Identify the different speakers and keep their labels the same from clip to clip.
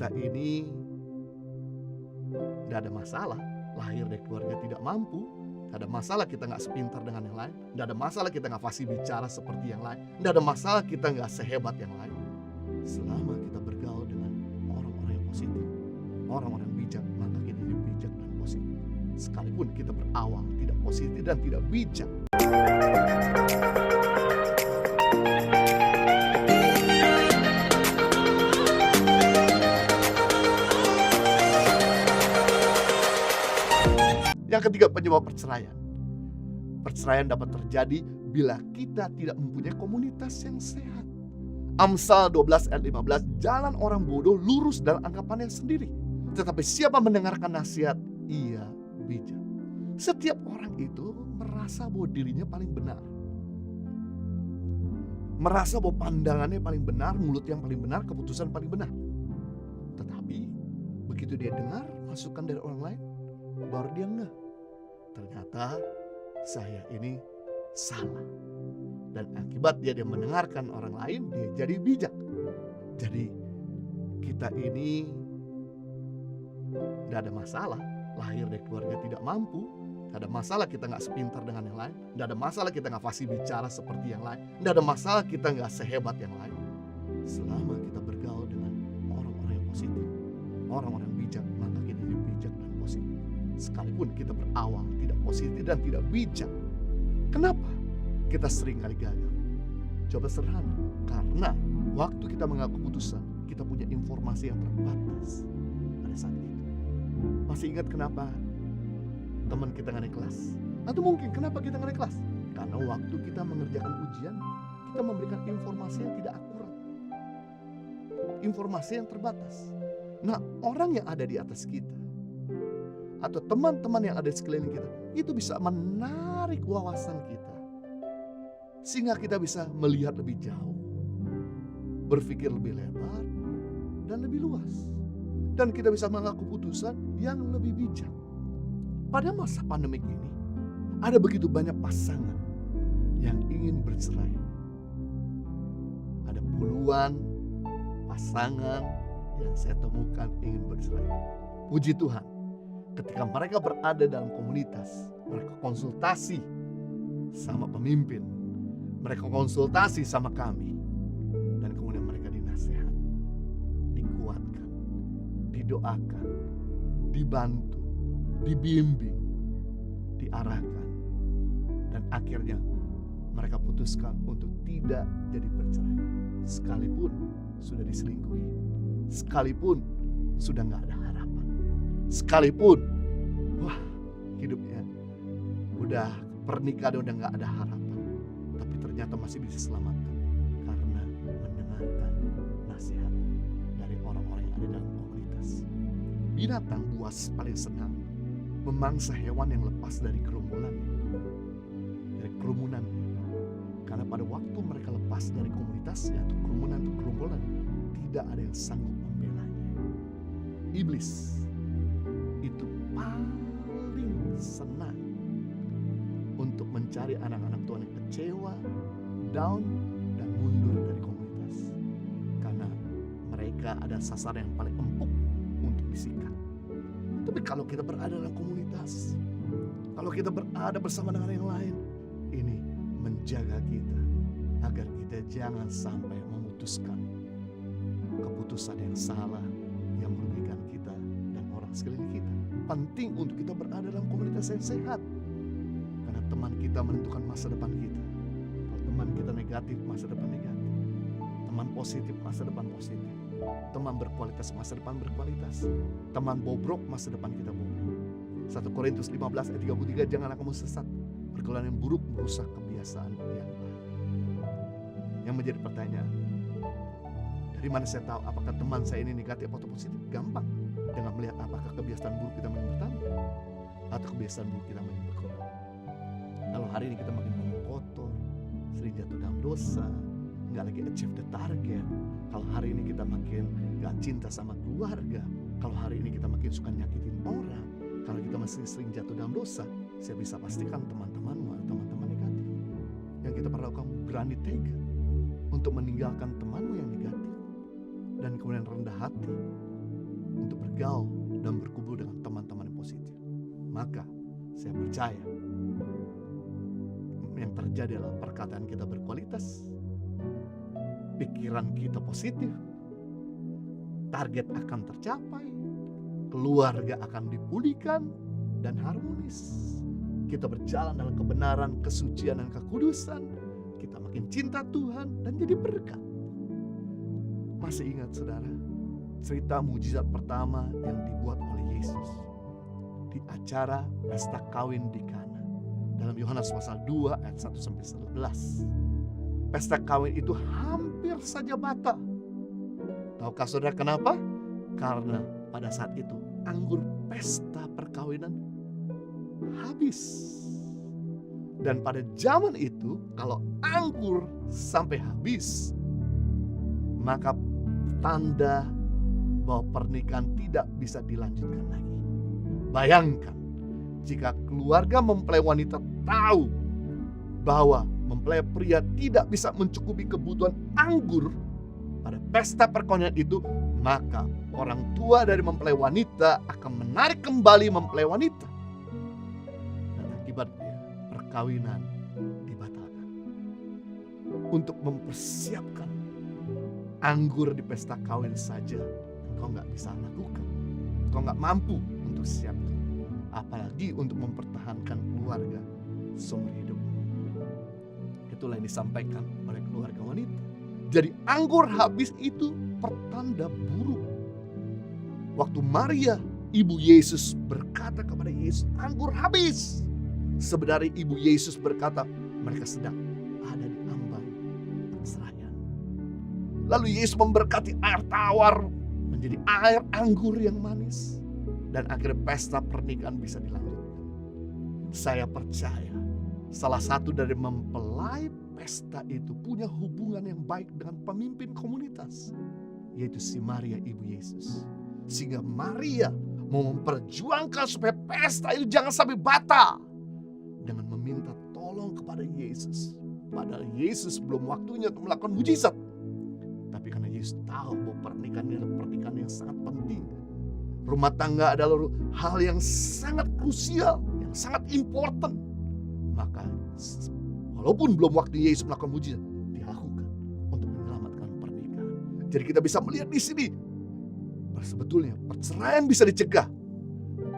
Speaker 1: kita ini tidak ada masalah lahir dari keluarga tidak mampu, tidak ada masalah kita nggak sepintar dengan yang lain, tidak ada masalah kita nggak fasih bicara seperti yang lain, tidak ada masalah kita nggak sehebat yang lain. Selama kita bergaul dengan orang-orang yang positif, orang-orang yang bijak, maka kita jadi bijak dan positif. Sekalipun kita berawal tidak positif dan tidak bijak. Yang ketiga, penyebab perceraian. Perceraian dapat terjadi bila kita tidak mempunyai komunitas yang sehat. Amsal 12 ayat 15, jalan orang bodoh lurus dalam anggapannya sendiri, tetapi siapa mendengarkan nasihat, ia bijak. Setiap orang itu merasa bahwa dirinya paling benar. Merasa bahwa pandangannya paling benar, mulut yang paling benar, keputusan paling benar. Tetapi begitu dia dengar masukan dari orang lain, baru dia ngeh. Ternyata saya ini salah. Dan akibat dia mendengarkan orang lain, dia jadi bijak. Jadi kita ini tidak ada masalah lahir dari keluarga tidak mampu, tidak ada masalah kita nggak sepintar dengan yang lain, tidak ada masalah kita nggak fasih bicara seperti yang lain, tidak ada masalah kita nggak sehebat yang lain. Selama kita bergaul dengan orang-orang yang positif, orang-orang yang bijak, maka kita jadi bijak dan positif. Sekalipun kita berawal tidak positif dan tidak bijak. Kenapa kita sering kali gagal? Coba sederhana, karena waktu kita mengambil keputusan, kita punya informasi yang terbatas pada saat itu. Masih ingat kenapa teman kita nggak naik kelas? Atau mungkin kenapa kita nggak naik kelas? Karena waktu kita mengerjakan ujian, kita memberikan informasi yang tidak akurat, informasi yang terbatas. Nah, orang yang ada di atas kita atau teman-teman yang ada di sekeliling kita, itu bisa menarik wawasan kita. Sehingga kita bisa melihat lebih jauh, berpikir lebih lebar, dan lebih luas. Dan kita bisa mengambil keputusan yang lebih bijak. Pada masa pandemik ini, ada begitu banyak pasangan yang ingin bercerai. Ada puluhan pasangan yang saya temukan ingin bercerai. Puji Tuhan, ketika mereka berada dalam komunitas, mereka konsultasi sama pemimpin, mereka konsultasi sama kami, dan kemudian mereka dinasihati, dikuatkan, didoakan, dibantu, dibimbing, diarahkan, dan akhirnya mereka putuskan untuk tidak jadi bercerai. Sekalipun sudah diselingkuhi, sekalipun sudah gak ada harapan, sekalipun wah hidupnya udah pernikahan udah gak ada harapan, tapi ternyata masih bisa selamatkan karena mendengarkan nasihat dari orang-orang yang ada dalam komunitas. Binatang buas paling senang memangsa hewan yang lepas dari kerumunan, karena pada waktu mereka lepas dari komunitasnya atau kerumunan, tidak ada yang sanggup membelanya. Iblis itu paling senang untuk mencari anak-anak Tuhan yang kecewa, down, dan mundur dari komunitas, karena mereka ada sasaran yang paling empuk untuk disikat. Tapi kalau kita berada dalam komunitas, kalau kita berada bersama dengan yang lain, ini menjaga kita agar kita jangan sampai memutuskan keputusan yang salah yang merugikan kita dan orang sekeliling kita. Penting untuk kita berada dalam komunitas yang sehat, karena teman kita menentukan masa depan kita. Kalau teman kita negatif, masa depan negatif. Teman positif, masa depan positif. Teman berkualitas, masa depan berkualitas. Teman bobrok, masa depan kita bobrok. 1 Korintus 15 ayat 33, janganlah kamu sesat. Pergaulan yang buruk merusak kebiasaan yang baik. Yang menjadi pertanyaan, dari mana saya tahu apakah teman saya ini negatif atau positif? Gampang, dengan melihat apakah kebiasaan buruk kita makin bertambah atau kebiasaan buruk kita makin berkurang. Kalau hari ini kita makin ngomong kotor, sering jatuh dalam dosa, nggak lagi achieve the target. Kalau hari ini kita makin nggak cinta sama keluarga, kalau hari ini kita makin suka nyakitin orang, kalau kita masih sering jatuh dalam dosa, saya bisa pastikan teman-temanmu atau teman-teman negatif. Yang kita perlu lakukan, berani tega untuk meninggalkan temanmu yang negatif, dan kemudian rendah hati bergaul dan berkumpul dengan teman-teman yang positif. Maka saya percaya yang terjadi adalah perkataan kita berkualitas, pikiran kita positif, target akan tercapai, keluarga akan dipulihkan dan harmonis. Kita berjalan dalam kebenaran, kesucian, dan kekudusan. Kita makin cinta Tuhan dan jadi berkat. Masih ingat saudara, cerita mujizat pertama yang dibuat oleh Yesus di acara pesta kawin di Kana. Dalam Yohanes pasal 2 ayat 1-11. Pesta kawin itu hampir saja batal. Tahukah saudara kenapa? Karena pada saat itu anggur pesta perkawinan habis. Dan pada zaman itu kalau anggur sampai habis, maka tanda bahwa pernikahan tidak bisa dilanjutkan lagi. Bayangkan jika keluarga mempelai wanita tahu bahwa mempelai pria tidak bisa mencukupi kebutuhan anggur pada pesta perkawinan itu, maka orang tua dari mempelai wanita akan menarik kembali mempelai wanita. Dan akibatnya perkawinan dibatalkan. Untuk mempersiapkan anggur di pesta kawin saja engkau gak bisa lakukan. Engkau gak mampu untuk siapkan. Apalagi untuk mempertahankan keluarga seumur hidup. Itulah yang disampaikan oleh keluarga wanita. Jadi anggur habis itu pertanda buruk. Waktu Maria, ibu Yesus berkata kepada Yesus, anggur habis. Sebenarnya ibu Yesus berkata, mereka sedang ada di ambang perceraian. Lalu Yesus memberkati air tawar menjadi air anggur yang manis. Dan akhirnya pesta pernikahan bisa dilanjutkan. Saya percaya salah satu dari mempelai pesta itu punya hubungan yang baik dengan pemimpin komunitas, yaitu si Maria ibu Yesus. Sehingga Maria mau memperjuangkan supaya pesta itu jangan sampai batal dengan meminta tolong kepada Yesus. Padahal Yesus belum waktunya untuk melakukan mujizat. Tapi karena Yesus tahu bahwa pernikahan ini adalah pernikahan yang sangat penting. Rumah tangga adalah hal yang sangat krusial, yang sangat important. Maka walaupun belum waktu Yesus melakukan mujizat, dilakukan untuk menyelamatkan pernikahan. Jadi kita bisa melihat di sini, sebetulnya perceraian bisa dicegah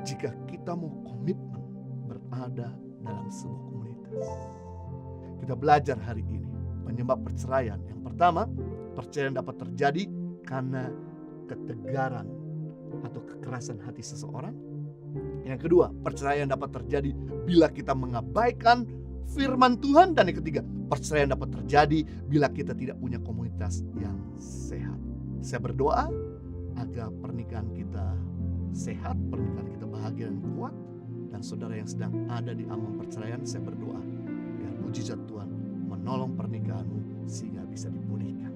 Speaker 1: jika kita mau komitmen berada dalam sebuah komunitas. Kita belajar hari ini penyebab perceraian. Yang pertama, perceraian dapat terjadi karena ketegaran atau kekerasan hati seseorang. Yang kedua, perceraian dapat terjadi bila kita mengabaikan firman Tuhan. Dan yang ketiga, perceraian dapat terjadi bila kita tidak punya komunitas yang sehat. Saya berdoa agar pernikahan kita sehat, pernikahan kita bahagia dan kuat. Dan saudara yang sedang ada di ambang perceraian, saya berdoa biar mujizat Tuhan menolong pernikahanmu sehingga bisa dipulihkan.